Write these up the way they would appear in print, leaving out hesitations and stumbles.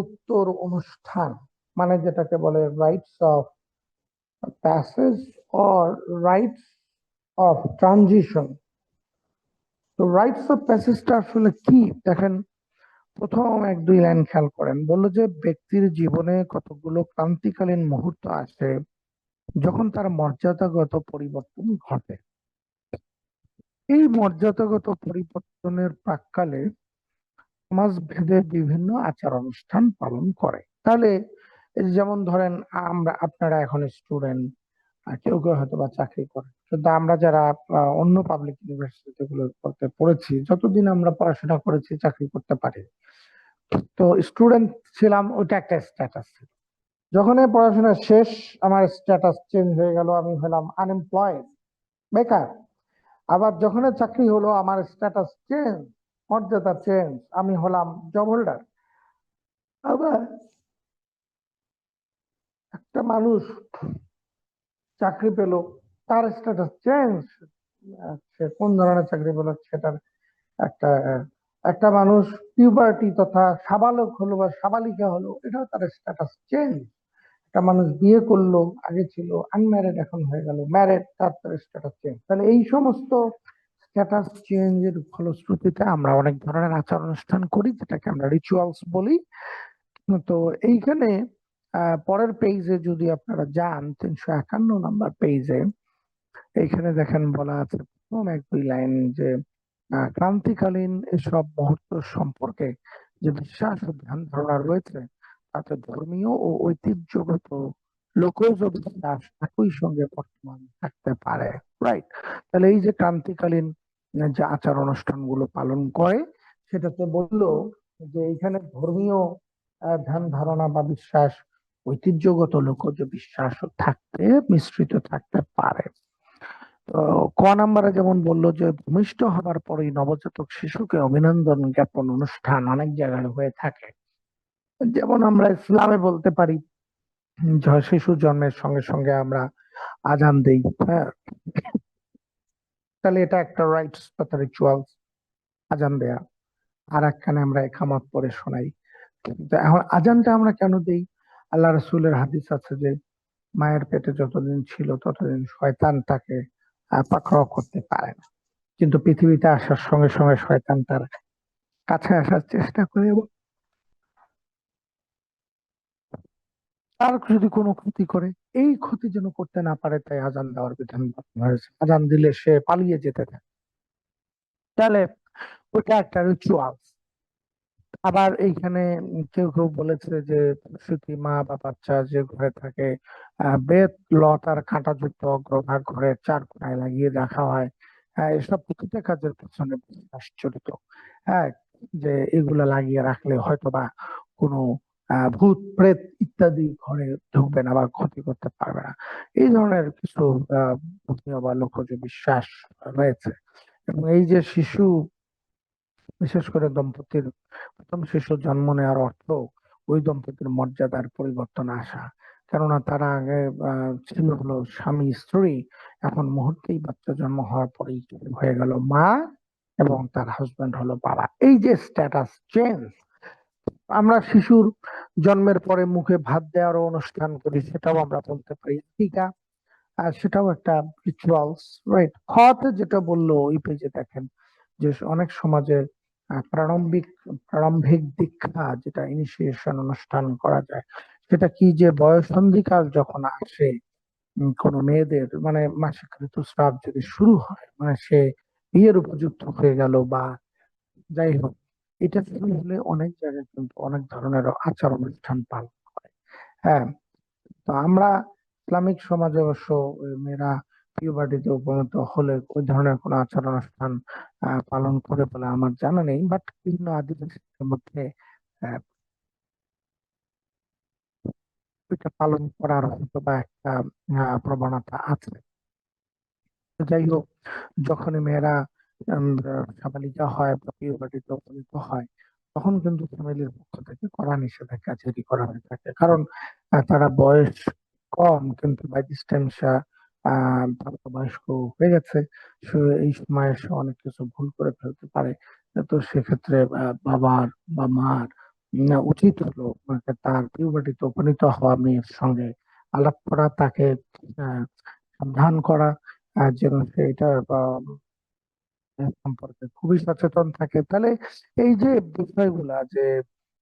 উত্তর অনুষ্ঠান, মানে যেটাকে বলে rights of passage or rights of transition. তো রাইটস অফ প্যাসেজটা আসলে কি দেখেন, প্রথম এক দুই লাইন খেয়াল করেন, বললো যে ব্যক্তির জীবনে কতগুলো ক্রান্তিকালীন মুহূর্ত আসে যখন তার মর্যাদাগত পরিবর্তন ঘটে। এই মর্যাদাগত পরিবর্তনের প্রাক্কালে সমাজ ভেদে বিভিন্ন আচার অনুষ্ঠান পালন করে। তাহলে এই যে যেমন ধরেন, আপনারা এখন স্টুডেন্ট, কেউ কেউ হয়তো বা চাকরি করে, কিন্তু আমরা যারা অন্য পাবলিক ইউনিভার্সিটি গুলোতে পড়েছি, যতদিন আমরা পড়াশোনা করেছি চাকরি করতে পারি, তো স্টুডেন্ট ছিলাম, ওইটা একটা স্ট্যাটাস ছিল। যখন এই পড়াশোনা শেষ, আমার স্ট্যাটাস চেঞ্জ হয়ে গেল, আমি হলাম আনএমপ্লয়েড, বেকার। আবার যখন চাকরি হলো, আমার স্ট্যাটাস চেঞ্জ, মর্যাদা চেঞ্জ, আমি হলাম জব হোল্ডার। আবার একটা মানুষ চাকরি পেল, তার স্ট্যাটাস চেঞ্জ, সে কোন ধরনের চাকরি পেল সেটার একটা একটা মানুষ পিউবার্টি তথা সাবালক হলো বা সাবালিকা হলো, এটাও তার স্ট্যাটাস চেঞ্জ। একটা মানুষ বিয়ে করলো, আগে ছিল আনম্যারিড, এখন হয়ে গেল ম্যারিড, তার স্ট্যাটাস চেঞ্জ। তাহলে এই সমস্ত স্ট্যাটাস চেঞ্জের ফলশ্রুতিতে আমরা অনেক ধরনের আচার অনুষ্ঠান করি, যেটাকে আমরা রিচুয়ালস বলি। তো এইখানে পরের পেজে যদি আপনারা যান, 351 নম্বর পেজে, এইখানে দেখেন বলা আছে প্রথম এক দুই লাইন যে ক্রান্তিকালীন এসব মুহূর্ত সম্পর্কে যে বিশ্বাস ও ধ্যান ধারণা রয়েছে, তাতে ধর্মীয় ও ঐতিহ্যগত লোকজ বিশ্বাস একই সঙ্গে বর্তমান থাকতে পারে। রাইট। তাহলে এই যে ক্রান্তিকালীন যে আচার অনুষ্ঠানগুলো পালন করে, সেটাতে বললো যে এইখানে ধর্মীয় ধ্যান ধারণা বা বিশ্বাস, ঐতিহ্যগত লোকজ বিশ্বাস থাকতে মিশ্রিত থাকতে পারে। তো ক নাম্বারে যেমন বললো যে ভূমিষ্ঠ হবার পরেই নবজাতক শিশুকে অভিনন্দন জ্ঞাপন অনুষ্ঠান অনেক জায়গায় হয়ে থাকে। যেমন আমরা ইসলামে বলতে পারি, শিশু জন্মের সঙ্গে সঙ্গে আমরা আজান দেই। হ্যাঁ, তাহলে এটা একটা রাইটস তথা রিচুয়ালস, আজান দেয়া। আর একখানে আমরা একামত পড়ে শোনাই। কিন্তু এখন আজানটা আমরা কেন দেই? আল্লাহ রসুলের হাদিস আছে যে মায়ের পেটে যতদিন ছিল ততদিন শয়তান তাকে পাকড়াও করতে পারে না, কিন্তু পৃথিবীতে আসার সঙ্গে সঙ্গে শয়তান তার কাছে আসার চেষ্টা করে এবং তার যদি কোনো ক্ষতি করে, এই ক্ষতি যেন করতে না পারে, তাই আজান দেওয়ার বিধান বানানো হয়েছে। আজান দিলে সে পালিয়ে যেতে থাকে। তাহলে ওটা একটা রিচুয়াল। আবার এইখানে কেউ কেউ বলেছে যে প্রসূতি মা বা বাচ্চা যে ঘরে থাকে, বেত লতার কাঁটাযুক্ত অগ্রভাগ ঘরের চার কোণায় লাগিয়ে রাখা হয়। এসব প্রতিটা কাজের পেছনে বিশ্বাস জড়িত। হ্যাঁ, যে এগুলা লাগিয়ে রাখলে হয়তোবা কোনো ভূত প্রেত ইত্যাদি ঘরে ঢুকবে না বা ক্ষতি করতে পারবে না। এই ধরনের কিছু ধর্মীয় বা লোকজ বিশ্বাস রয়েছে। এবং এই যে শিশু, বিশেষ করে দম্পতির প্রথম শিশু জন্ম নেওয়ার অর্থ ওই দম্পতির মর্যাদার পরিবর্তন আসা। কেননা তারা আগে ছিল হলো স্বামী স্ত্রী, এখন মুহূর্তেই বাচ্চা জন্ম হওয়ার পরেই হয়ে গেল মা, এবং তার হাজবেন্ড হলো বাবা। এই যে স্ট্যাটাস চেঞ্জ। আমরা শিশুর জন্মের পরে মুখে ভাত দেওয়ার অনুষ্ঠান করি, সেটাও আমরা বলতে পারি টিকা। আর সেটাও একটা রিচুয়ালস। রাইট। খতে যেটা বললো ওই পেজে দেখেন যে অনেক সমাজে প্রারম্ভিক দীক্ষা, যেটা ইনিশিয়েশন অনুষ্ঠান করা যায়, সেটা কি যে বয়ঃসন্ধিকাল যখন আসে, কোনো মেয়েদের মানে মাসিক ঋতুস্রাব যদি শুরু হয়, মানে সে বিয়ের উপযুক্ত হয়ে গেল বা যাই হোক, এটা শুরু হলে অনেক জায়গায় কিন্তু অনেক ধরনের আচার অনুষ্ঠান পালন হয়। হ্যাঁ। তো আমরা ইসলামিক সমাজে অবশ্য ওই মেয়েরা পিউবার্টিতে উপনীত হলে ওই ধরনের কোনো আচার অনুষ্ঠান পালন করে বলে আমার জানা নেই, বাট বিভিন্ন আদিবাসীদের মধ্যে আহ, ওইটা পালন করার হয়তো বা একটা প্রবণতা আছে। তো যাই হোক, যখনই মেয়েরা সাবালিকা হয় বা পিউবার্টিতে উপনীত হয়, তখন কিন্তু ফ্যামিলির পক্ষ থেকে কড়া নিষেধাজ্ঞা জারি করা হয়ে থাকে। কারণ তারা বয়স কম, কিন্তু বাই দিস টাইম প্রাপ্তবয়স্ক হয়ে গেছে। সে এই সময় সে অনেক কিছু ভুল করে ফেলতে পারে। তো সেক্ষেত্রে বাবার বা মার উচিত হলো তার পিউবার্টিতে উপনীত হওয়া মেয়ের সঙ্গে আলাপ করা, তাকে আহ, সাবধান করা, যেন সে এটা সম্পর্কে খুবই সচেতন থাকে। তাহলে এই যে বিষয়গুলা, যে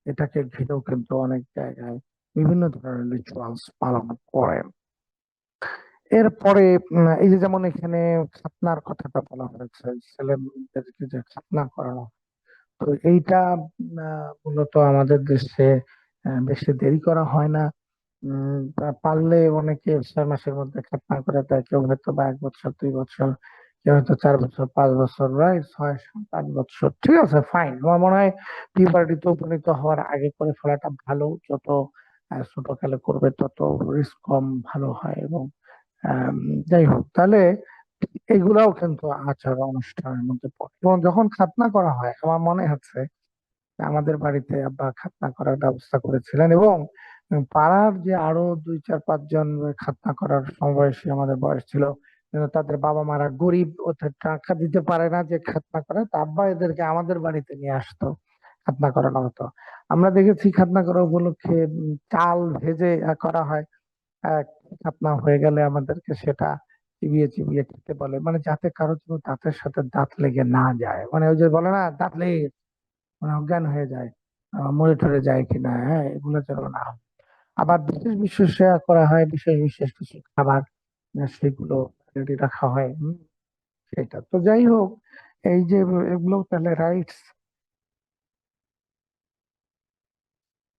এটাকে ঘিরেও কিন্তু অনেক জায়গায় বিভিন্ন ধরনের রিচুয়ালস পালন করে। এরপরে এই যে যেমন এখানে খাতনার কথাটা বলা হয়েছে, ছেলেদেরকে যে খাতনা করানো, তো এইটা মূলত আমাদের দেশে বেশি দেরি করা হয় না। পারলে অনেকে 6 মাসের মধ্যে খাতনা করে দেয়, কেউ হয়তো বা 1 বছর 2 বছর, কেউ হয়তো 4 বছর 5 বছর, রাইট, 6 7 8 বছর, ঠিক আছে, ফাইন। আমার মনে হয় পিউবার্টিতে উপনীত হওয়ার আগে করে ফেলাটা ভালো। যত ছোটকালে করবে তত রিস্ক কম, ভালো হয়। এবং আম, যাই হোক, তাহলে এগুলাও কিন্তু আচার অনুষ্ঠানের মধ্যে পড়ে। এবং যখন খাতনা করা হয়, আমার মনে হচ্ছে আমাদের বাড়িতে আব্বা খাতনা করার ব্যবস্থা করেছিলেন, এবং পাড়ার যে আরো 2 4 5 জন খাতনা করার সমবয়সী আমাদের বয়স ছিল, কিন্তু তাদের বাবা মারা গরিব, ওদের টাকা দিতে পারে না যে খাতনা করে, তা আব্বা এদেরকে আমাদের বাড়িতে নিয়ে আসতো, খাতনা করানো হতো। আমরা দেখেছি খাতনা করা উপলক্ষে চাল ভেজে করা হয়। আহ, খাতনা হয়ে গেলে আমাদেরকে সেটা চিবিয়ে চিবিয়ে খেতে বলে, মানে যাতে কারো যেন দাঁতের সাথে দাঁত লেগে না যায়, মানে ওই যে বলে না, দাঁত লেগে মানে অজ্ঞান হয়ে যায়, মরে টরে যায় কিনা, হ্যাঁ, এগুলো যেন না হয়। আবার বিশেষ বিশেষ করা হয়, বিশেষ বিশেষ কিছু খাবার সেগুলো রেডি রাখা হয়। সেটা তো যাই হোক, এই যে এগুলো তাহলে রাইটস।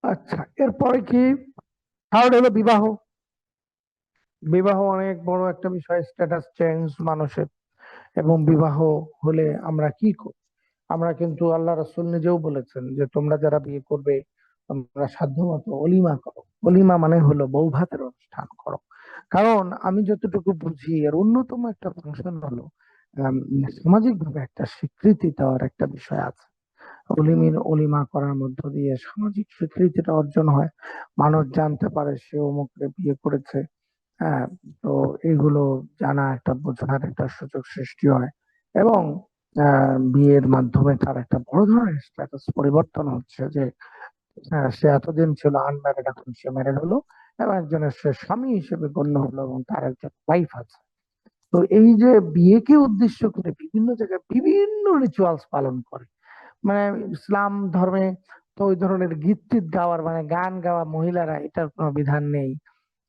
আচ্ছা, এরপরে কি? থার্ড হলো বিবাহ। বিবাহ অনেক বড় একটা বিষয়, স্ট্যাটাস চেঞ্জ মানুষের। এবং বিবাহ হলে আমরা কি করি? আমরা কিন্তু, আল্লাহ রাসূল নিজেও বলেছেন যে তোমরা যারা বিয়ে করবে তোমরা সাধ্যমতো অলিমা করো। অলিমা মানে হলো বউ ভাতের অনুষ্ঠান করো। কারণ আমি যতটুকু বুঝি, এর অন্যতম একটা ফাংশন হলো সামাজিক ভাবে একটা স্বীকৃতি দেওয়ার একটা বিষয় আছে। অলিমা করার মধ্য দিয়ে সামাজিক স্বীকৃতিটা অর্জন হয়, মানুষ জানতে পারে সে অমুককে বিয়ে করেছে। হ্যাঁ, তো এইগুলো জানা, একটা বোঝার একটা সুযোগ সৃষ্টি হয়। এবং বিয়ের মাধ্যমে তার একটা বড় ধরনের স্ট্যাটাস পরিবর্তন হচ্ছে, যে সে এতদিন ছিল আনম্যারিড, এখন সে ম্যারিড হলো, এবং একজনের সে স্বামী হিসেবে গণ্য হলো, এবং তার একজন ওয়াইফ আছে। তো এই যে বিয়েকে উদ্দেশ্য করে বিভিন্ন জায়গায় বিভিন্ন রিচুয়ালস পালন করে, মানে ইসলাম ধর্মে তো ওই ধরনের গীত টিত গাওয়ার, মানে গান গাওয়া মহিলারা, এটার কোনো বিধান নেই।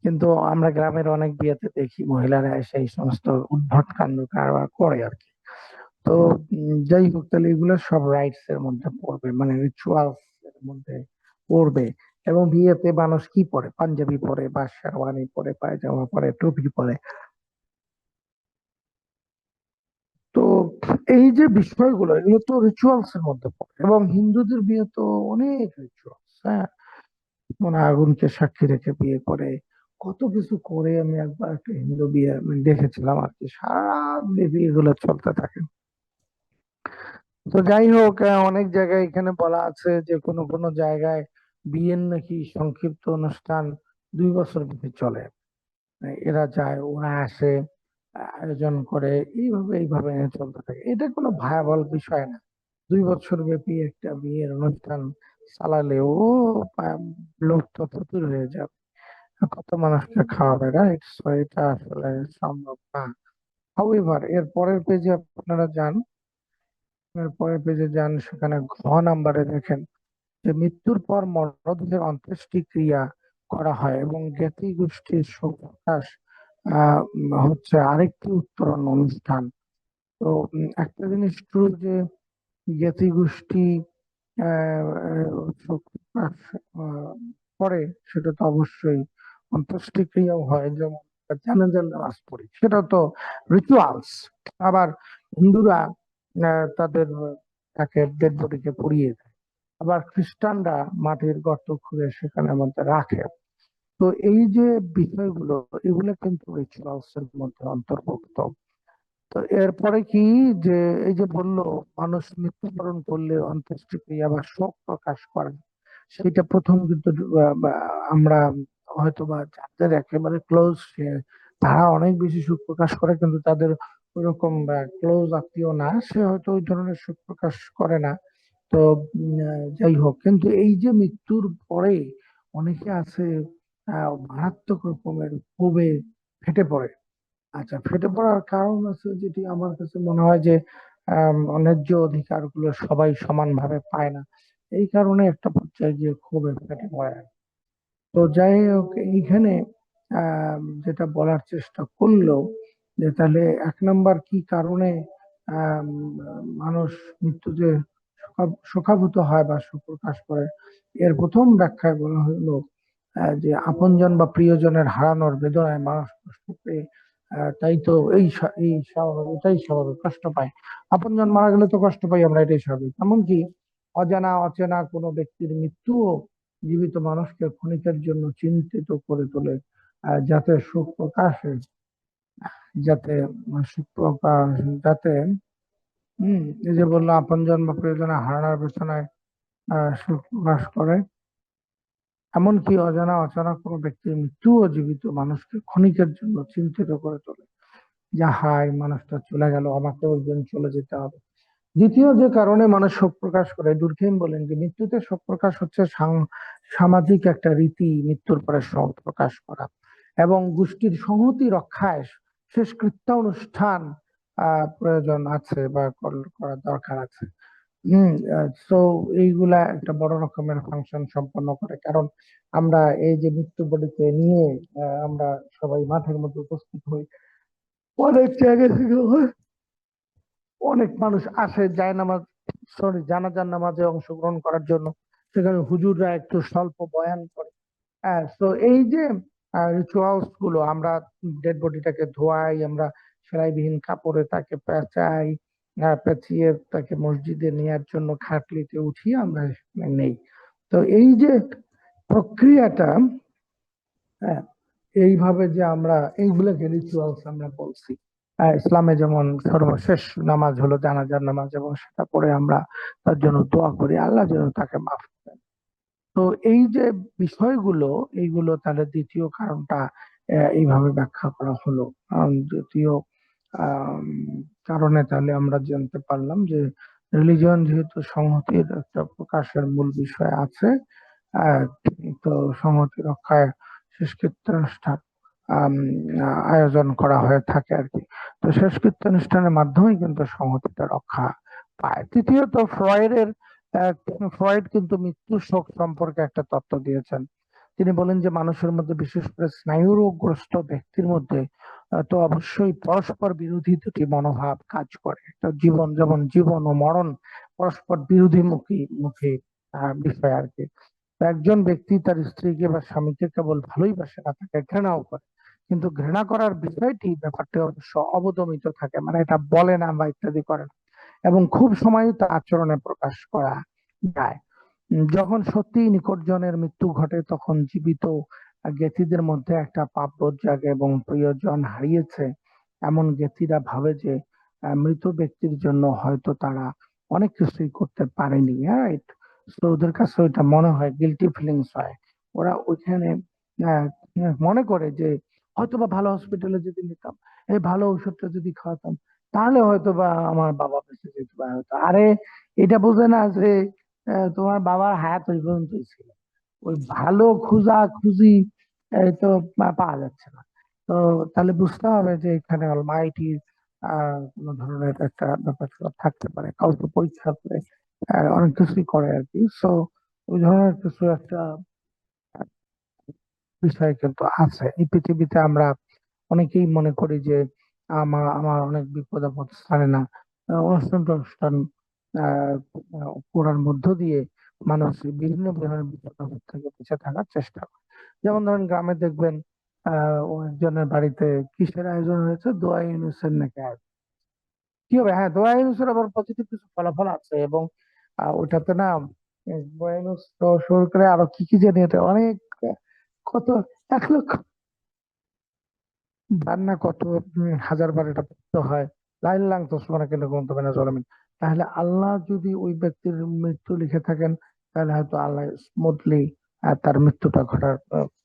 কিন্তু আমরা গ্রামের অনেক বিয়েতে দেখি মহিলারা সেই সমস্ত উদ্ভট কাণ্ড কারবার করে আর কি। তো যাই হোক, তাহলে এগুলো সব রাইটস এর মধ্যে পড়বে, মানে রিচুয়ালস এর মধ্যে পড়বে। এবং বিয়েতে মানুষ কি পরে? পাঞ্জাবি পরে, বা শেরওয়ানি পরে, পায়জামা পরে, টুপি পরে। তো এই যে বিষয়গুলো, এগুলো তো রিচুয়ালস এর মধ্যে পড়ে। এবং হিন্দুদের বিয়ে তো অনেক রিচুয়ালস, হ্যাঁ, মানে আগুনকে সাক্ষী রেখে বিয়ে করে, কত কিছু করে। আমি একবার একটা হিন্দু বিয়ে আমি দেখেছিলাম আর কি, সারা রাত ব্যাপী এগুলো চলতে থাকে। তো যাই হোক, অনেক জায়গায় এখানে বলা আছে যে কোনো কোনো জায়গায় বিয়ের নাকি সংক্ষিপ্ত অনুষ্ঠান 2 বছর ব্যাপী চলে। এরা যায়, ওরা আসে, আয়োজন করে, এইভাবে এইভাবে চলতে থাকে। এটা কোনো ভায়াবল বিষয় না। 2 বছর ব্যাপী একটা বিয়ের অনুষ্ঠান চালালে ও লোক তো চতুর হয়ে যাবে, কত মানুষকে খাওয়াবে, রাইট? সো এটা আসলে সম্ভব না। হাউএভার এর পরের পেজে আপনারা যান, এর পরের পেজে যান, সেখানে নাম্বারে দেখেন যে মৃত্যুর পর মরদেহের অন্ত্যেষ্টিক্রিয়া করা হয়, এবং জ্ঞাতি গোষ্ঠীর শোক প্রকাশ হচ্ছে আরেকটি উত্তরণ অনুষ্ঠান। তো একটা জিনিস ট্রু, যে জ্ঞাতি গোষ্ঠী শোক প্রকাশ আহ, করে, সেটা তো অবশ্যই। অন্ত্যেষ্টিক্রিয়াও হয়, যেমন জানাজার নামাজ পড়ি, সেটা তো রিচুয়ালস। আবার হিন্দুরা তাদের তাকে ডেড বডিকে পুড়িয়ে দেয়। আবার খ্রিস্টানরা মাটির গর্ত খুঁড়ে সেখানে মধ্যে রাখে। তো এই যে বিষয়গুলো, এগুলো কিন্তু রিচুয়ালস এর মধ্যে অন্তর্ভুক্ত। তো এরপরে কি, যে এই যে বললো মানুষ মৃত্যুবরণ করলে অন্ত্যেষ্টিক্রিয়া বা শোক প্রকাশ করে, সেটা প্রথম কিন্তু আমরা হয়তো বা যাদের একেবারে ক্লোজ, তারা অনেক বেশি শোক প্রকাশ করে, কিন্তু তাদের ওরকম ক্লোজ আত্মীয় না, সে হয়তো ওই ধরনের শোক প্রকাশ করে না। তো যাই হোক, কিন্তু এই যে মৃত্যুর পরে অনেকে আছে মারাত্মক রকমের ক্ষোভে ফেটে পড়ে। আচ্ছা, ফেটে পড়ার কারণ আছে যেটি আমার কাছে মনে হয় যে ন্যায্য অধিকার গুলো সবাই সমানভাবে পায় না, এই কারণে একটা পর্যায়ে গিয়ে ক্ষোভে ফেটে পড়ে। তো যাই হোক, এইখানে যেটা বলার চেষ্টা করলো যে তাহলে এক নাম্বার কি কারণে আম, মানুষ মৃত্যুতে শোকাভূত হয় বা শোক প্রকাশ করে। এর প্রথম ব্যাখ্যায় বলা হলো যে আপনজন বা প্রিয়জনের হারানোর বেদনায় মানুষ কষ্ট পেয়ে তাই তো এই স্বাভাবিক, এটাই স্বাভাবিক, কষ্ট পায়। আপনজন মারা গেলে তো কষ্ট পাই আমরা, এটাই স্বাভাবিক। এমনকি অজানা অচেনা কোনো ব্যক্তির মৃত্যুও জীবিত মানুষকে ক্ষণিকের জন্য চিন্তিত করে তোলে, যাতে সুখ প্রকাশে, যাতে সুখ প্রকাশ, যাতে এই যে বললো আপনজন বা প্রিয়জন হারানোর বেদনায় সুখ প্রকাশ করে। এমনকি অজানা অচেনা কোনো ব্যক্তির মৃত্যুও জীবিত মানুষকে ক্ষণিকের জন্য চিন্তিত করে তোলে, যা হায় মানুষটা চলে গেল, আমাকে একদিন চলে যেতে হবে। দ্বিতীয় যে কারণে মানুষ শোক প্রকাশ করে, দুর্খেম বলেন যে মৃত্যুতে শোক প্রকাশ হচ্ছে সামাজিক একটা রীতি, মৃত্যুর পরে শোক প্রকাশ করা এবং গোষ্ঠীর সংহতি রক্ষায় শেষকৃত্যানুষ্ঠান প্রয়োজন আছে বা করা দরকার আছে। হম তো এইগুলা একটা বড় রকমের ফাংশন সম্পন্ন করে, কারণ আমরা এই যে মৃত্যু বলিতে নিয়ে আমরা সবাই মাঠের মধ্যে উপস্থিত হই, অনেক জায়গা থেকে অনেক মানুষ আসে জানাজার নামাজে অংশগ্রহণ করার জন্য। সেখানে হুজুররা একটু স্বল্প বয়ান করে। হ্যাঁ, তো এই যে রিচুয়ালস গুলো, আমরা ডেড বডিটাকে ধোয়াই, আমরা সেলাইবিহীন কাপড়ে তাকে পেঁচাই, পেঁচিয়ে তাকে মসজিদে নেয়ার জন্য খাটলিতে উঠিয়ে আমরা নেই। তো এই যে প্রক্রিয়াটা, হ্যাঁ, এইভাবে যে আমরা এইগুলোকে রিচুয়ালস আমরা বলছি। ইসলামে যেমন সর্বশেষ নামাজ হলো জানাজার নামাজ, এবং সেটা পরে আমরা তার জন্য দোয়া করি আল্লাহ যেন তাকে মাফ করেন। তো এই যে বিষয়গুলো, এইগুলো তাহলে দ্বিতীয় কারণটা এইভাবে ব্যাখ্যা করা হলো। দ্বিতীয় আম, কারণে তাহলে আমরা জানতে পারলাম যে রিলিজিয়ন যেহেতু সংহতির একটা প্রকাশের মূল বিষয় আছে, আহ, তো সংহতি রক্ষায় শেষকৃত্যানুষ্ঠান আম, আয়োজন করা হয়ে থাকে আর কি। তো শেষকৃত্যানুষ্ঠানের মাধ্যমেই কিন্তু সংহতিটা রক্ষা পায়। তৃতীয়ত ফ্রয়েড কিন্তু মৃত্যু শোক সম্পর্কে একটা তত্ত্ব দিয়েছেন। তিনি বলেন যে মানুষের মধ্যে, বিশেষ করে স্নায়ুরোগগ্রস্ত ব্যক্তির মধ্যে তো অবশ্যই পরস্পর বিরোধী দুটি মনোভাব কাজ করে। একটা জীবন, যেমন জীবন ও মরণ পরস্পর বিরোধী মুখী মুখী বিষয় আর কি। তো একজন ব্যক্তি তার স্ত্রীকে বা স্বামীকে কেবল ভালোই বাসে না, তাকে ঘৃণাও করে। কিন্তু ঘৃণা করার বিষয়টি, ব্যাপারটি অবশ্য অবদমিত থাকে, মানে এটা বলে না বা ইত্যাদি করে না, এবং খুব সময় তা আচরণে প্রকাশ করা যায়। যখন সত্যি নিকটজনের মৃত্যু ঘটে, তখন জীবিত জ্ঞাতিদের মধ্যে একটা পাপবোধ জাগে, এবং প্রিয়জন হারিয়েছে এমন জ্ঞাতিরা ভাবে যে মৃত ব্যক্তির জন্য হয়তো তারা অনেক কিছুই করতে পারেনি, রাইট? তো ওদের কাছে ওইটা মনে হয়, গিলটি ফিলিংস হয়। ওরা ওইখানে আহ, মনে করে যে হয়তো বা ভালো হসপিটালে যদি নিতাম, এই ভালো ওষুধটা যদি খাওয়াতাম, তাহলে হয়তো বা আমার বাবা বেঁচে যেতে পারে হতো। আরে এটা বোঝে না যে তোমার বাবার হায়াত ওই পর্যন্তই ছিল, ওই ভালো খুঁজা খুঁজি এই তো পাওয়া যাচ্ছে না। তো তাহলে বুঝতে হবে যে এখানে অলমাইটি কোনো ধরনের একটা ব্যাপার স্যাপার থাকতে পারে, কাউকে পরীক্ষা করে অনেক কিছুই করে আর কি। সো ওই ধরনের কিছু একটা বিষয় কিন্তু আছে এই পৃথিবীতে। আমরা অনেকেই মনে করি যে আমার অনেক বিপদ আপদ ছাড়ে না। অনুষ্ঠান টনুষ্ঠান আহ করার মধ্য দিয়ে মানুষ বিভিন্ন ধরনের বিপদ আপদ থেকে বেঁচে থাকার চেষ্টা করে। যেমন ধরেন গ্রামে দেখবেন ও একজনের বাড়িতে কিসের আয়োজন হয়েছে, দোয়া ইউনুসের নাকি আয়োজন। কি হবে, হ্যাঁ, দোয়া ইউনুসের আবার পজিটিভ কিছু ফলাফল আছে, এবং ওটাতে না দোয়া ইউনুস তো শুরু করে আরো কি কি জানি, এটা অনেক কত 1 লক্ষ রান্না কত হাজার বার এটা পড়তে হয়। লাইন লাং তো সুবহানাকা কিন্তু গুনতে পারে না জলামিন। তাহলে আল্লাহ যদি ওই ব্যক্তির মৃত্যু লিখে থাকেন, তাহলে হয়তো আল্লাহ স্মুথলি তার মৃত্যুটা ঘটার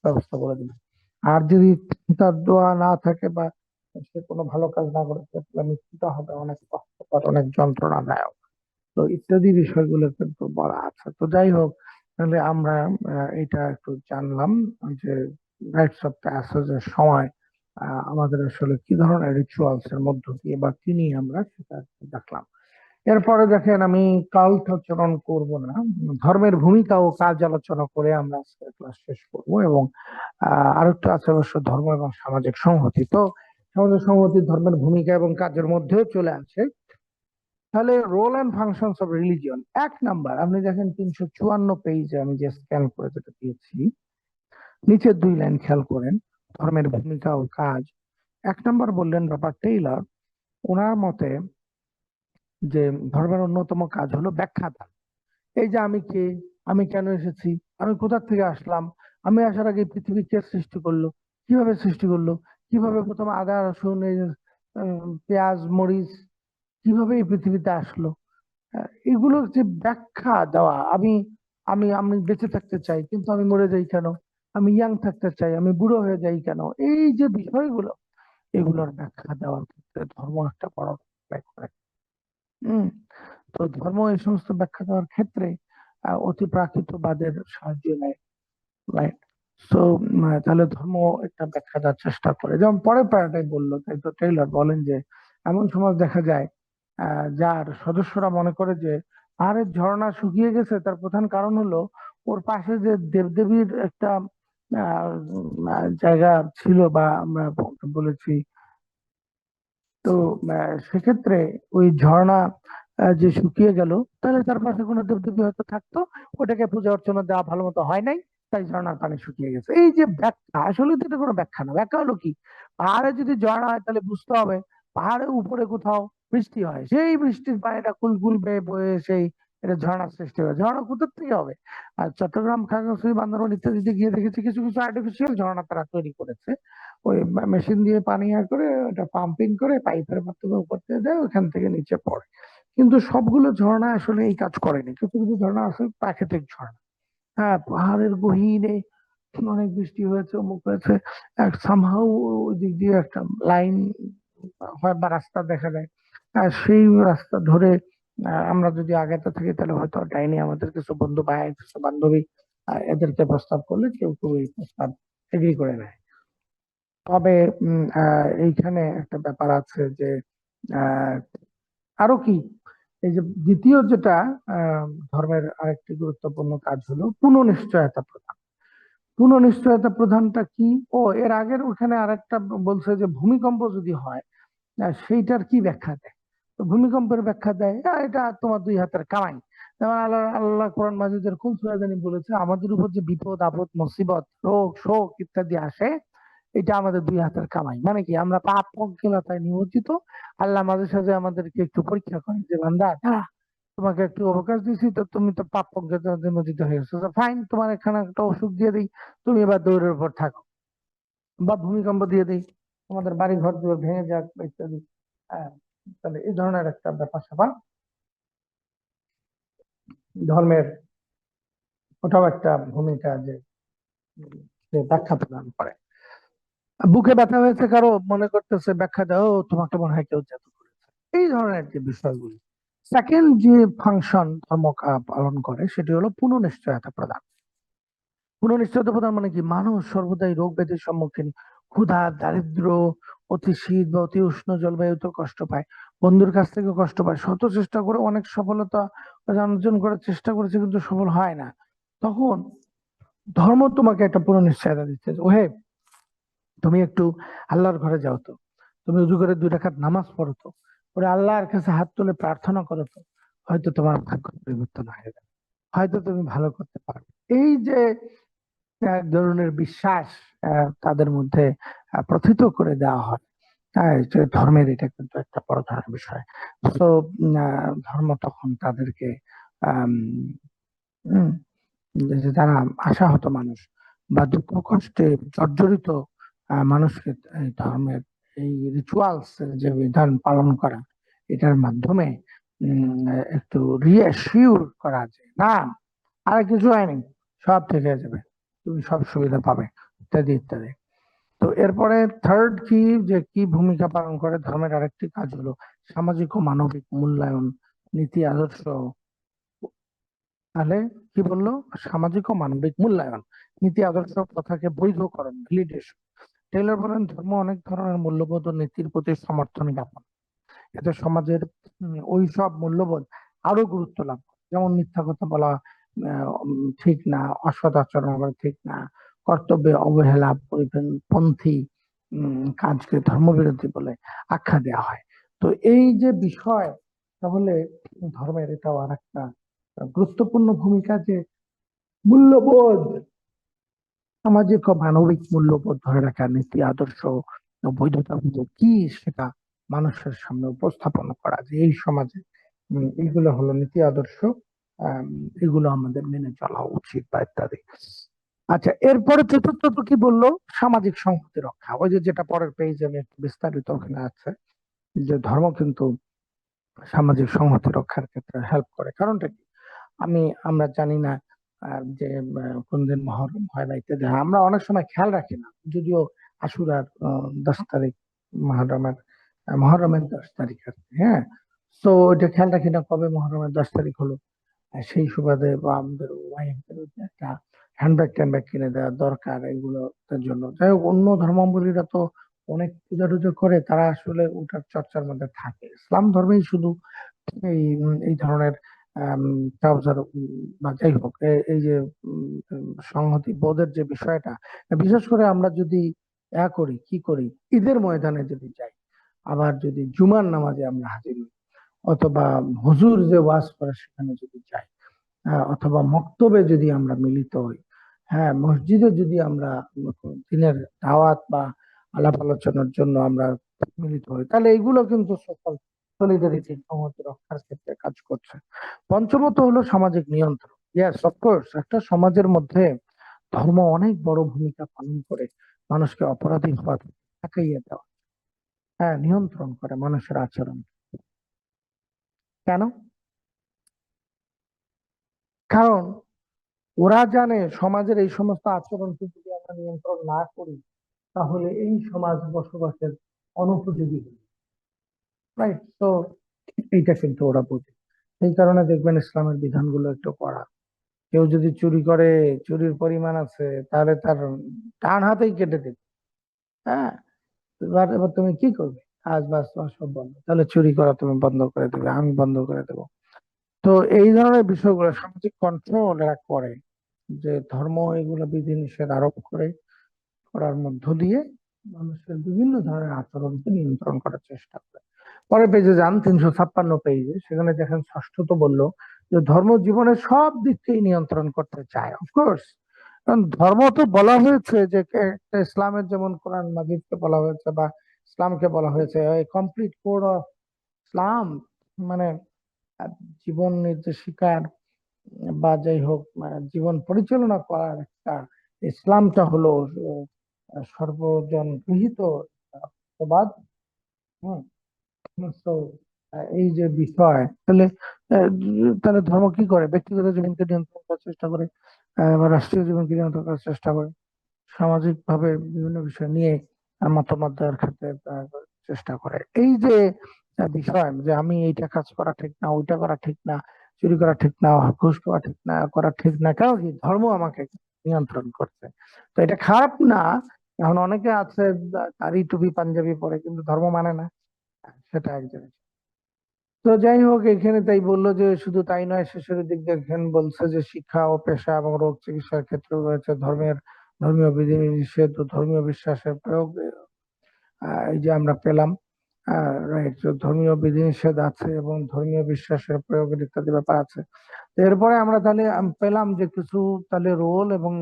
ব্যবস্থা করে দিবেন। আর যদি তার দোয়া না থাকে বা সে কোনো ভালো কাজ না করে থাকে, তাহলে মৃত্যুটা হবে অনেক কষ্টকর, অনেক যন্ত্রণাদায়ক। তো ইত্যাদি বিষয়গুলো কিন্তু বলা আছে। তো যাই হোক, তাহলে আমরা এটা একটু জানলাম যে রাইটস অফ প্যাসেজের সময় আমাদের আসলে কি ধরনের রিচুয়ালস এর মধ্য দিয়ে বা কি নিয়ে আমরা সেটা একটু দেখলাম। এরপরে দেখেন, আমি কাল্ট আচরণ করব না, ধর্মের ভূমিকা ও কাজ আলোচনা করে আমরা আজকে ক্লাস শেষ করব। এবং আরেকটা আছে অবশ্য, ধর্ম এবং সামাজিক সংহতি। তো সামাজিক সংহতি ধর্মের ভূমিকা এবং কাজের মধ্যেও চলে আসে। তাহলে role and functions of religion, 1 number, আপনি দেখেন 354 পেজে আমি যে স্ক্যান করে যেটা দিয়েছি, নিচের 2 লাইন খেয়াল করেন, ধর্মের ভূমিকা ও কাজ। 1 নাম্বার বললেন রবার্ট টেইলর, ওনার মতে যে ধর্মের অন্যতম কাজ হলো ব্যাখ্যা দান। এই যে আমি কে, আমি কেন এসেছি, আমি কোথা থেকে আসলাম, আমি আসার আগে পৃথিবী কে সৃষ্টি করলো, কিভাবে সৃষ্টি করলো, কিভাবে প্রথম আদা রসুন এই পেঁয়াজ মরিচ কিভাবে এই পৃথিবীতে আসলো, এগুলোর যে ব্যাখ্যা দেওয়া। আমি আমি আমি বেঁচে থাকতে চাই কিন্তু আমি মরে যাই কেন, আমি ইয়াং থাকতে চাই আমি বুড়ো হয়ে যাই কেন, এই যে বিষয়গুলো, এগুলোর ব্যাখ্যা দেওয়ার ক্ষেত্রে ধর্ম একটা বড় ভূমিকা করে। হম তো ধর্ম এই সমস্ত ব্যাখ্যা দেওয়ার ক্ষেত্রে অতি প্রাকৃতবাদের সাহায্য নেয়, রাইট? সো তাহলে ধর্ম একটা ব্যাখ্যা দেওয়ার চেষ্টা করে, যেমন পরের প্যারাটাই বললো, তাই তো টেইলর বলেন যে এমন সমাজ দেখা যায় যার সদস্যরা মনে করে যে পাহাড়ের ঝর্ণা শুকিয়ে গেছে, তার প্রধান কারণ হলো ওর পাশে যে দেবদেবীর একটা জায়গা ছিল, বা আমরা বলেছি। তো সেক্ষেত্রে ওই ঝর্ণা যে শুকিয়ে গেল, তাহলে তার পাশে কোনো দেবদেবী হয়তো থাকতো, ওটাকে পূজা অর্চনা দেওয়া ভালো মতো হয় নাই, তাই ঝর্ণার পানি শুকিয়ে গেছে। এই যে ব্যাখ্যা, আসলে তো এটা কোনো ব্যাখ্যা না। ব্যাখ্যা হলো কি, পাহাড়ে যদি ঝর্ণা হয় তাহলে বুঝতে হবে পাহাড়ের উপরে কোথাও বৃষ্টি হয়, সেই বৃষ্টির পানিটা কুলকুল বেয়ে বয়ে সেই এটা ঝর্ণার সৃষ্টি হয়। ঝর্ণা কোথা থেকে হবে? আর চট্টগ্রাম, খাগড়াছড়ি, বান্দরবান ইত্যাদিতে গিয়ে দেখেছি কিছু কিছু আর্টিফিশিয়াল ঝর্ণা তারা তৈরি করেছে, ওই মেশিন দিয়ে পানি করে ওটা পাম্পিং করে পাইপের মাধ্যমে উপর দিয়ে দেয়, ওখান থেকে নিচে পড়ে। কিন্তু সবগুলো ঝর্ণা আসলে এই কাজ করেনি, কিছু কিছু ঝর্ণা আসলে প্রাকৃতিক ঝর্ণা। হ্যাঁ, পাহাড়ের গহীনে অনেক বৃষ্টি হয়েছে, অমুক হয়েছে, সামহাউ ওই দিক দিয়ে একটা লাইন হয় বা রাস্তা দেখা যায়, সেই রাস্তা ধরে আমরা যদি আগাতে থাকি তাহলে হয়তো ডাইনি আমাদের কিছু বন্ধু বা কিছু বান্ধবী এদেরকে প্রস্তাব করলে কেউ কেউ এই প্রস্তাব এগ্রি করে নেয়। তবে এইখানে একটা ব্যাপার আছে যে আহ, আরো কি, এই যে দ্বিতীয় যেটা ধর্মের আরেকটি গুরুত্বপূর্ণ কাজ হলো পুনঃনিশ্চয়তা প্রদান। পুনঃনিশ্চয়তা প্রদানটা কি? ও এর আগের ওখানে আরেকটা বলছে যে ভূমিকম্প যদি হয় সেইটার কি ব্যাখ্যা দেয়। তো ভূমিকম্পের ব্যাখ্যা দেয় এটা তোমার 2 হাতের কামাই। যেমন আল্লাহ আল্লাহ কোরআন মাজিদের কোন সূরা জানি বলেছে, আমাদের উপর যে বিপদ আপদ মুসিবত রোগ শোক ইত্যাদি আসে, এটা আমাদের 2 হাতের কামাই। মানে কি, আমরা পাপ পঙ্কিলতায় নিমজ্জিত, আল্লাহ মাঝে সাঝে আমাদেরকে একটু পরীক্ষা করেন যে বান্দা তোমাকে একটু অবকাশ দিয়েছি, তো তুমি তো পাপ পঙ্কিলতায় নিমজ্জিত হয়ে গেছো, ফাইন, তোমার এখানে একটা ওষুধ দিয়ে দিই, তুমি এবার দৌড়ের উপর থাকো। বা ভূমিকম্প দিয়ে দিই, তোমাদের বাড়ি ঘর গুলো ভেঙে যাক বা ইত্যাদি। হ্যাঁ, তাহলে এই ধরনের একটা ব্যাপার স্যাপার ধর্মের, ওটাও একটা ভূমিকা যে সে ব্যাখ্যা প্রদান করে। বুকে ব্যথা হয়েছে কারো, মনে করতেছে ব্যাখ্যা দাও, তোমাকে মনে হয় কেউ জাদু করেছে, এই ধরনের যে বিষয়গুলি। সেকেন্ড যে ফাংশন ধর্ম পালন করে সেটি হলো পুনঃনিশ্চয়তা প্রদান। পুনঃনিশ্চয়তা প্রদান মানে কি, মানুষ সর্বদাই রোগ ব্যাধির সম্মুখীন, ক্ষুধা দারিদ্র, অতি শীত বা অতি উষ্ণ জলবায়ুতে কষ্ট পায়, বন্ধুর কাছ থেকে কষ্ট পায়, শত চেষ্টা করে অনেক সফলতা অর্জন করার চেষ্টা করেছে কিন্তু সফল হয় না। তখন ধর্ম তোমাকে একটা পুনঃনিশ্চয়তা দিচ্ছে, ওহে তুমি একটু আল্লাহর ঘরে যাও তো, তুমি উজু করে 2 রাকাত নামাজ পড়ো তো, ওরে আল্লাহর কাছে হাত তুলে প্রার্থনা করো তো, হয়তো তোমার ভাগ্য পরিবর্তন হয়ে যাবে, হয়তো তুমি ভালো করতে পারবে। এই যে এক ধরনের বিশ্বাস তাদের মধ্যে প্রথিত করে দেওয়া হয়, হ্যাঁ, যে ধর্মের এটা কিন্তু একটা বড় ধরনের বিষয়। তো ধর্ম তখন তাদেরকে আম, উম, যে যারা আশাহত মানুষ বা দুঃখ কষ্টে জর্জরিত মানুষকে এই ধর্মের এই রিচুয়ালস যে বিধান পালন করা, এটার মাধ্যমে একটু রিঅ্যাসিওর করা যায় না, আর কিছু হয়নি, সব ঠিক হয়ে যাবে, তুমি সব সুবিধা পাবে, ইত্যাদি ইত্যাদি। তো এরপরে থার্ড কি, যে কি ভূমিকা পালন করে ধর্মের আরেকটি কাজ হলো সামাজিক ও মানবিক মূল্যায়ন নীতি আদর্শ, তাহলে কি বললো? সামাজিক ও মানবিক মূল্যায়ন, নীতি আদর্শ কথাকে বৈধকরণ, ভ্যালিডেশন। টেইলর বলেন ধর্ম অনেক ধরনের মূল্যবোধ ও নীতির প্রতি সমর্থন জ্ঞাপন, এতে সমাজের ওই সব মূল্যবোধ আরো গুরুত্ব লাভ করে। যেমন মিথ্যা কথা বলা ঠিক না, অসৎ আচরণ করা ঠিক না, কর্তব্যে অবহেলা পরিপন্থী কাজকে ধর্মবিরোধী বলে আখ্যা দেওয়া হয়। তো এই যে বিষয়, তাহলে ধর্মের এটাও আর একটা গুরুত্বপূর্ণ ভূমিকা, যে মূল্যবোধ, সামাজিক ও মানবিক মূল্যবোধ ধরে রাখা, নীতি আদর্শ ও বৈধতা কি সেটা মানুষের সামনে উপস্থাপন করা, যে এই সমাজে এইগুলো হলো নীতি আদর্শ, আম, এগুলো আমাদের মেনে চলা উচিত বা ইত্যাদি। আচ্ছা, এরপরে চতুর্থত কি বললো? সামাজিক সংহতি রক্ষা। ওই যে যেটা পরের পেজে আমি একটু বিস্তারিত ওখানে আছে, যে ধর্ম কিন্তু সামাজিক সংহতি রক্ষার ক্ষেত্রে হেল্প করে। কারণটা কি? আমরা জানি না যে কোন দিন মহরম হয় না ইত্যাদি। আমরা অনেক সময় খেয়াল রাখি না, যদিও আশুরার 10 তারিখ, মহরমের মহরমের 10 তারিখ আর কি, হ্যাঁ। তো ওইটা খেয়াল রাখি না কবে মহরমের 10 তারিখ হলো। সেই সুবাদে বা আমাদের ওয়াইফদের একটা হ্যান্ডব্যাগ ট্যান্ডব্যাগ কিনে দেওয়া দরকার এগুলোর জন্য। যাই হোক, অন্য ধর্মাবলম্বীরা তো অনেক পূজা টুজা করে, তারা আসলে ওটার চর্চার মধ্যে থাকে। ইসলাম ধর্মেই শুধু এই ধরনের ট্রাউজার বা যাই হোক, এই যে সংহতি বোধের যে বিষয়টা, বিশেষ করে আমরা যদি করি, কি করি, ঈদের ময়দানে যদি যাই, আবার যদি জুমার নামাজে আমরা হাজির হই, অথবা হুজুর যে ওয়াজ করে সেখানে যদি যাই, অথবা মক্তবে যদি আমরা মিলিত হই, হ্যাঁ, মসজিদে যদি আমরা দিনের দাওয়াত বা আলাপ আলোচনার জন্য আমরা মিলিত হই, তাহলে এগুলো কিন্তু সোশ্যাল সলিডারিটি, সংহতি রক্ষার ক্ষেত্রে কাজ করছে। পঞ্চমত হলো সামাজিক নিয়ন্ত্রণ। ইয়েস, অফকোর্স, একটা সমাজের মধ্যে ধর্ম অনেক বড় ভূমিকা পালন করে মানুষকে অপরাধী হওয়া থেকে ঠেকাইয়ে দেওয়া, হ্যাঁ, নিয়ন্ত্রণ করে মানুষের আচরণ। কেন? কারণ ওরা জানে সমাজের এই সমস্ত আচরণকে যদি আমরা নিয়ন্ত্রণ না করি, তাহলে এই সমাজ বসবাসের অনুপযোগী হবে। রাইট? তো এইটা কিন্তু ওরা বোঝে। এই কারণে দেখবেন ইসলামের বিধানগুলো একটু কড়া। কেউ যদি চুরি করে, চুরির পরিমাণ আছে, তাহলে তার ডান হাতেই কেটে দেবে। হ্যাঁ, এবার এবার তুমি কি করবে? কাজ বাজ তোমার সব বন্ধ, তাহলে চুরি করা তুমি বন্ধ করে দেবে, আমি বন্ধ করে দেবো। তো এই ধরনের বিষয়গুলো সামাজিক কন্ট্রোল এরা করে, যে ধর্ম এগুলো বিধিনিষেধ আরোপ করে, করার মধ্য দিয়ে মানুষের বিভিন্ন ধরনের আচরণকে নিয়ন্ত্রণ করার চেষ্টা করে। পরের পেজে যান, 356 পেজে, সেখানে দেখেন ষষ্ঠত বললো যে ধর্ম জীবনের সব দিককেই নিয়ন্ত্রণ করতে চায়। অফকোর্স, কারণ ধর্ম তো বলা হয়েছে যে একটা ইসলামের, যেমন কোরআন মাজিদকে বলা হয়েছে বা ইসলামকে বলা হয়েছে কমপ্লিট কোড অফ ইসলাম, মানে আহ, জীবন নির্দেশিকার বা যাই হোক, জীবন পরিচালনা করার একটা, ইসলামটা হলো সর্বজন গৃহীত প্রবাদ। হুম। তো এই যে বিষয়, তাহলে তাহলে ধর্ম কি করে? ব্যক্তিগত জীবনকে নিয়ন্ত্রণ করার চেষ্টা করে, বা রাষ্ট্রীয় জীবনকে নিয়ন্ত্রণ করার চেষ্টা করে, সামাজিক ভাবে বিভিন্ন বিষয় নিয়ে মতামত দেওয়ার ক্ষেত্রে চেষ্টা করে। এই যে বিষয়, যে আমি এইটা কাজ করা ঠিক না, ওইটা করা ঠিক না, চুরি করা ঠিক না, ঘুষ খাওয়া ঠিক না, করা ঠিক না, কারণ কি ধর্ম আমাকে নিয়ন্ত্রণ করছে। তো এটা খারাপ না। এখন অনেকে আছে দাড়ি টুপি পাঞ্জাবি পরে কিন্তু ধর্ম মানে না, সেটা এক জিনিস। তো যাই হোক, এখানে তাই বললো যে শুধু তাই নয়, শেষের দিক দেখেন বলছে যে শিক্ষা ও পেশা এবং রোগ চিকিৎসার ক্ষেত্রে রয়েছে ধর্মীয় বিধিনিষেধ ও ধর্মীয় বিশ্বাসের প্রয়োগ। এই যে আমরা পেলাম, রাইট, ধর্মীয় বিধিনিষেধ আছে এবং ধর্মীয় বিশ্বাসের প্রয়োগের ইত্যাদি ব্যাপার আছে। তো এরপরে আমরা তাহলে পেলাম যে কিছু তাহলে রোল এবং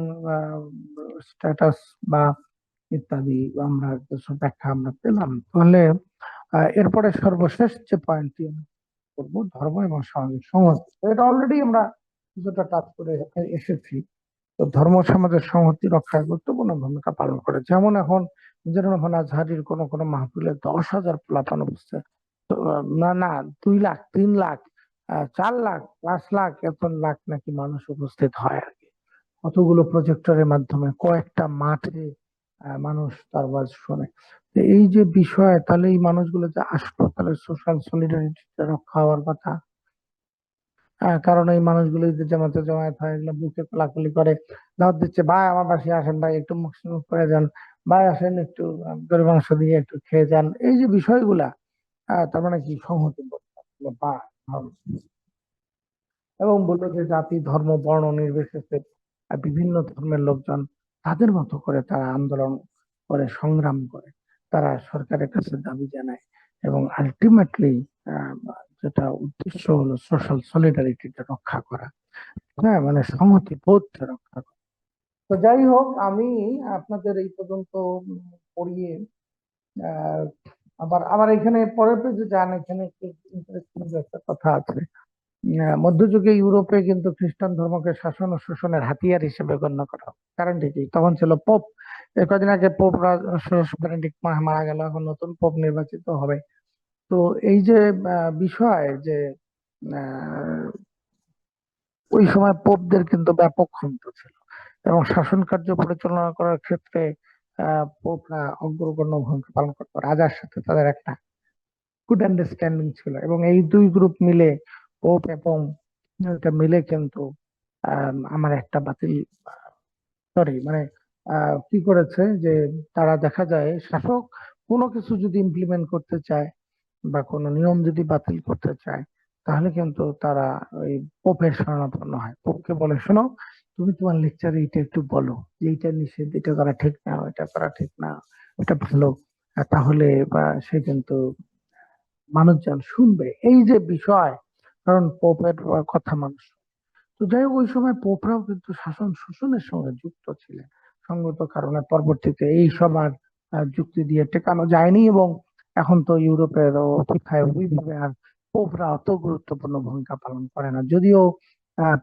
স্ট্যাটাস বা ইত্যাদি আমরা কিছু ব্যাখ্যা আমরা পেলাম। তাহলে এরপরে সর্বশেষ যে পয়েন্টটি করবো, ধর্ম এবং সামাজিক সংহতি। তো এটা অলরেডি আমরা কিছুটা টাচ করে এসেছি। তো ধর্ম সমাজের সংহতি রক্ষায় গুরুত্বপূর্ণ ভূমিকা পালন করে। যেমন এখন, যেমন এখন আজহারির কোন কোন মাহফিলে 10,000 পোলাপান উপস্থিত, তো, না না, 2 লাখ, 3 লাখ, 4 লাখ, 5 লাখ, এত লাখ নাকি মানুষ উপস্থিত হয় আর কি। কতগুলো প্রজেক্টরের মাধ্যমে কয়েকটা মাঠে মানুষ তার ওয়াজ শোনে। তো এই যে বিষয়, তাহলে এই মানুষগুলো যে আসলো, তাহলে সোশ্যাল সলিডারিটি রক্ষা হওয়ার কথা। কারণ এই মানুষগুলো যে জামাতে জমায়েত হয়, এগুলো বুকে কোলাকুলি করে, দাওয়াত দিচ্ছে, ভাই আমার বাসায় আসেন, ভাই একটু মুখ সুখ করে যান, ভাই আসেন একটু গরুর মাংস দিয়ে একটু খেয়ে যান, এই যে বিষয়গুলা, তার মানে কি সংহতি বোধ থাকলো বা ধর্ম। এবং বললো যে জাতি ধর্ম বর্ণ নির্বিশেষে বিভিন্ন ধর্মের লোকজন তাদের মতো করে তারা আন্দোলন করে, সংগ্রাম করে, তারা সরকারের কাছে দাবি জানায়, এবং আলটিমেটলি যেটা উদ্দেশ্য হলো সোশ্যাল সলিডারিটিটা রক্ষা করা, হ্যাঁ, মানে সংহতি বোধটা রক্ষা করা। তো যাই হোক, আমি আপনাদের এই পর্যন্ত পড়িয়ে আহ আবার আবার এখানে পরের পেজে যান, এখানে একটু ইন্টারেস্টিং একটা কথা আছে। মধ্যযুগে ইউরোপে কিন্তু খ্রিস্টান ধর্মকে শাসন ও শোষণের হাতিয়ার হিসেবে গণ্য করা হয়। কারণটা কি? তখন ছিল পোপ। এই কদিন আগে পোপ বেনেডিক্ট মারা গেল, এখন নতুন পোপ নির্বাচিত হবে। তো এই যে বিষয় যে আহ, ওই সময় পোপদের কিন্তু ব্যাপক ক্ষমতা ছিল, এবং শাসন কার্য পরিচালনা করার ক্ষেত্রে পোপরা অগ্রগণ্য ভূমিকা পালন করতো। রাজার সাথে তাদের একটা গুড আন্ডারস্ট্যান্ডিং ছিল, এবং এই দুই গ্রুপ মিলে, পোপ এবং এটা মিলে কিন্তু আমার একটা বাতিল, সরি মানে কি করেছে যে তারা দেখা যায় শাসক কোনো কিছু যদি ইমপ্লিমেন্ট করতে চায় বা কোনো নিয়ম যদি বাতিল করতে চায়, তাহলে কিন্তু তারা ওই পোপের শরণাপন্ন হয়। পোপকে বলে, শোনো, তুমি তোমার লেকচারে এটা একটু বলো যে এটা নিষেধ, এটা করা ঠিক না, এটা করা ঠিক না, এটা ভালো। তাহলে সে কিন্তু মানুষজন শুনবে, এই যে বিষয়, কারণ পোপের কথা মানুষ। তো যাই হোক, ওই সময় পোপরাও কিন্তু শাসন শোষণের সঙ্গে যুক্ত ছিলেন। সঙ্গত কারণে পরবর্তীতে এই সব আর যুক্তি দিয়ে টেকানো যায়নি, এবং এখন তো ইউরোপের অপেক্ষায় ওইভাবে আর পোপরা অত গুরুত্বপূর্ণ ভূমিকা পালন করে না, যদিও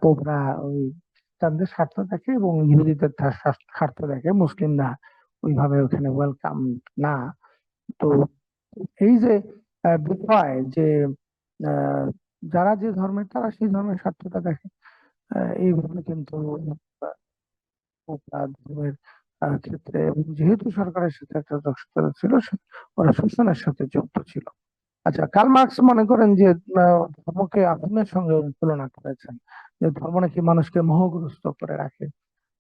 পোপরা ওই খ্রিস্টানদের স্বার্থ দেখে এবং ইহুদিদের তার স্বার্থ দেখে, মুসলিমরা ওইভাবে ওখানে ওয়েলকাম না। তো এই যে বিষয় যে আহ, যারা যে ধর্মের, তারা সেই ধর্মের স্বার্থটা দেখে, এইভাবে কিন্তু ধর্মের ক্ষেত্রে, এবং যেহেতু সরকারের সাথে একটা দক্ষতা ছিল, ওরা শোষণের সাথে যুক্ত ছিল। আচ্ছা, কার্ল মার্কস মনে করেন যে ধর্মকে আগুনের সঙ্গে তুলনা করেছেন, যে ধর্ম নাকি মানুষকে মোহগ্রস্ত করে রাখে,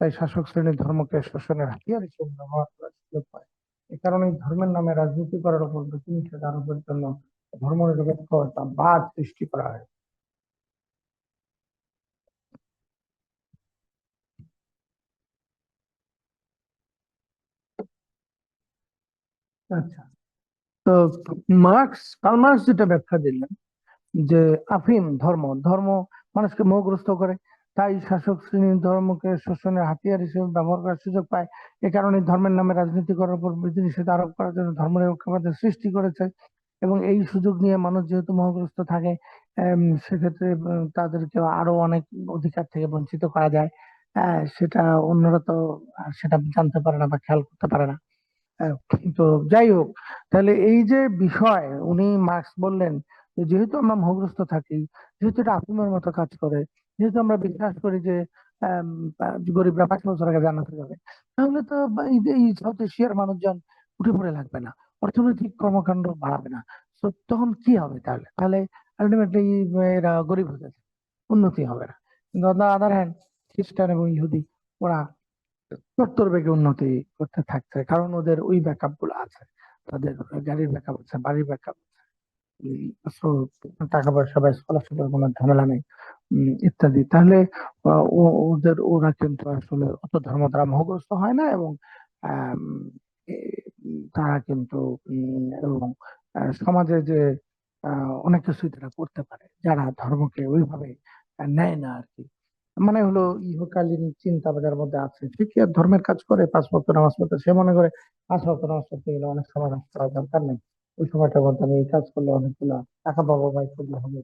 তাই শাসক শ্রেণীর ধর্মকে শোষণের হাতিয়ার হিসেবে ব্যবহার করার সুযোগ পায়। এ কারণে ধর্মের নামে রাজনীতি করার উপর বিধিনিষেধ আরোপের জন্য ধর্মনিরপেক্ষতা বাদ সৃষ্টি করা হয়। আচ্ছা, তো কার্ল মার্কস যেটা ব্যাখ্যা দিলেন যে আফিম ধর্ম ধর্ম মানুষকে মোহগ্রস্ত করে, তাই শাসক শ্রেণীর ধর্মকে শোষণের হাতিয়ার হিসেবে ব্যবহার করার সুযোগ পায়। এ কারণে ধর্মের নামে রাজনীতি করার উপর বিধিনিষেধ আরোপ করার জন্য ধর্মনিরপেক্ষতার সৃষ্টি করেছে। এবং এই সুযোগ নিয়ে মানুষ যেহেতু মোহগ্রস্ত থাকে, সেক্ষেত্রে তাদেরকে আরো অনেক অধিকার থেকে বঞ্চিত করা যায়। সেটা অন্যরা তো সেটা জানতে পারে না বা খেয়াল করতে পারে না। হ্যাঁ, তো যাই হোক, তাহলে এই যে বিষয়, উনি মার্কস বললেন যে যেহেতু আমরা মোহগ্রস্ত থাকি, যেহেতু এটা আফিমের মতো কাজ করে, যেহেতু আমরা বিশ্বাস করি যে আম, গরিবরা 5 বছর আগে জান্নাতে যাবে, তাহলে তো এই সাউথ এশিয়ার মানুষজন উঠে পড়ে লাগবে না, অর্থনৈতিক কর্মকাণ্ড বাড়াবে না। তো তখন কি হবে? তাহলে তাহলে আলটিমেটলি এরা গরিব হয়ে যাবে, উন্নতি হবে না। কিন্তু অন দ্য আদার হ্যান্ড, খ্রিস্টান এবং ইহুদি, ওরা তত্তর বেগে উন্নতি করতে থাকছে, কারণ ওদের ওই ব্যাকআপ গুলো আছে, তাদের গাড়ির ব্যাকআপ আছে, বাড়ির ব্যাকআপ, টাকা পয়সা বা স্কলারশিপের কোনো ঝামেলা নেই, ইত্যাদি। তাহলে ওরা কিন্তু আসলে অত ধর্ম দ্বারা মোহগ্রস্ত হয় না, এবং আম, তারা কিন্তু এবং সমাজে যে অনেক কিছুই তারা করতে পারে, যারা ধর্মকে ওইভাবে নেয় না আর কি। মানে হলো ইহকালীন চিন্তা যার মধ্যে আছে, ঠিকই আর ধর্মের কাজ করে, 5 ওয়াক্ত নামাজ পড়তে, সে মনে করে 5 ওয়াক্ত নামাজ পড়তে গেলে অনেক সময় নষ্ট করার দরকার নেই, ওই সময়টার মধ্যে আমি এই কাজ করলে অনেকগুলো টাকা পাবো বা করলে হবে,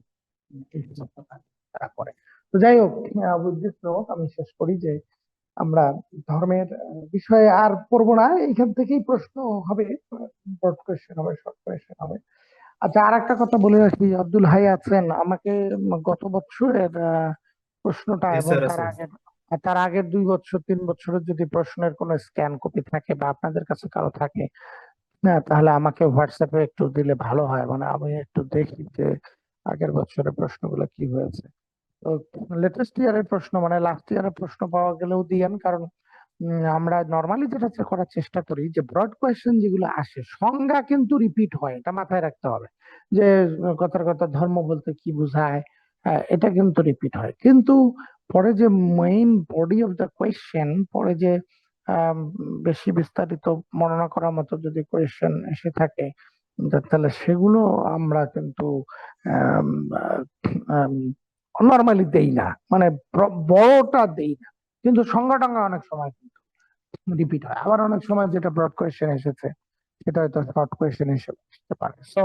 এই সব কথা তারা করে। তো যাই হোক, উদ্দেশ্য আমি শেষ করি যে আমরা ধর্মের বিষয়ে আর পড়বো না, এইখান থেকেই প্রশ্ন হবে, ব্রড কোয়েশ্চেন হবে, শর্ট কোয়েশ্চেন হবে। আচ্ছা, আর একটা কথা বলে রাখি, আব্দুল হাই আছেন, আমাকে গত বছরের প্রশ্নটা জি এবং স্যার, তার আছে। আগের, 2 বছর 3 বছরের যদি প্রশ্নের কোনো স্ক্যান কপি থাকে বা আপনাদের কাছে কারো থাকে, না তাহলে আমাকে হোয়াটসঅ্যাপে একটু দিলে ভালো হয়, মানে আমি একটু দেখি যে আগের বছরের প্রশ্নগুলো কি হয়েছে। তো লেটেস্ট ইয়ারের প্রশ্ন মানে লাস্ট ইয়ারের প্রশ্ন পাওয়া গেলেও দিয়েন, কারণ আমরা নর্মালি যেটা করার চেষ্টা করি যে ব্রড কোয়েশ্চেন যেগুলো আসে সংজ্ঞা কিন্তু রিপিট হয়, এটা মাথায় রাখতে হবে। যে কথার কথা ধর্ম বলতে কি বোঝায়, এটা কিন্তু রিপিট হয়, কিন্তু পরে যে main body of the question, পরে যে আম, বেশি বিস্তারিত বর্ণনা করার মতো যদি কোয়েশ্চেন এসে থাকে, তাহলে সেগুলো আমরা কিন্তু নর্মালি দেই না, মানে বড়টা দেই না, কিন্তু সংজ্ঞা টঙ্গা অনেক সময় রিপিট হয়। আবার অনেক সময় যেটা ব্রড কোয়েশ্চেন এসেছে সেটা হয়তো শর্ট কোয়েশ্চেন হিসেবে আসতে পারে। সো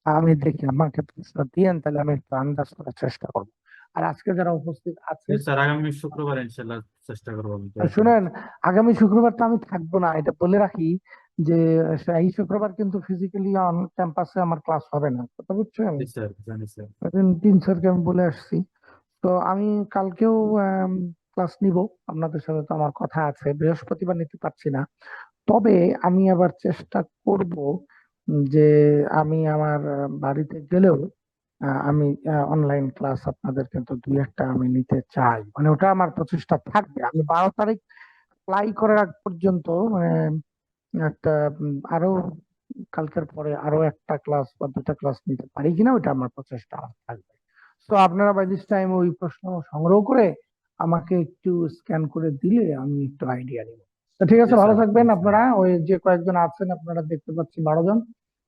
আমি দেখি আমাকে প্রশ্ন দিয়েন, তাহলে আমি একটু আন্দাজ করার চেষ্টা করবো। আর আজকে যারা উপস্থিত আছেন, স্যার আগামী শুক্রবার ইনশাল্লাহ চেষ্টা করবো আমি দেওয়ার জন্য। শুনেন, আগামী শুক্রবার তো আমি থাকবো না, এটা বলে রাখি যে এই শুক্রবার কিন্তু ফিজিক্যালি অন ক্যাম্পাসে আমার ক্লাস হবে না, কথা বুঝছেন? জি স্যার, জানি স্যার। তিন স্যারকে আমি বলে আসছি। তো আমি কালকেও ক্লাস নিব, আপনাদের সাথে তো আমার কথা আছে, বৃহস্পতিবার নিতে পারছি না। তবে আমি আবার চেষ্টা করব যে আমি আমার বাড়িতে গেলেও আমি অনলাইন ক্লাস আপনাদের কিন্তু দুই একটা আমি নিতে চাই, মানে ওটা আমার প্রচেষ্টা থাকবে। আমি 12 তারিখ অ্যাপ্লাই করার আগ পর্যন্ত মানে একটা আরো কালকের পরে আরো একটা ক্লাস বা দুটা ক্লাস নিতে পারি কিনা, ওটা আমার প্রচেষ্টা আমার থাকবে। তো আপনারা বাই দিস টাইম ওই প্রশ্ন সংগ্রহ করে আমাকে একটু স্ক্যান করে দিলে আমি একটু আইডিয়া নিব। তো ঠিক জি আছে, ভালো স্যার, থাকবেন আপনারা। ইনশাল্লাহ। ওই যে কয়েকজন আছেন আপনারা দেখতে পাচ্ছি 12 জন,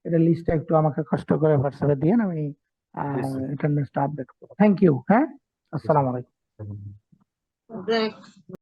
এটা লিস্টটা একটু আমাকে কষ্ট করে হোয়াটসঅ্যাপে দিয়ে আমি জি স্যার। অ্যাটেন্ডেন্সটা আপডেট করবো। Thank you. হ্যাঁ, জি আসসালামু স্যার। আলাইকুম।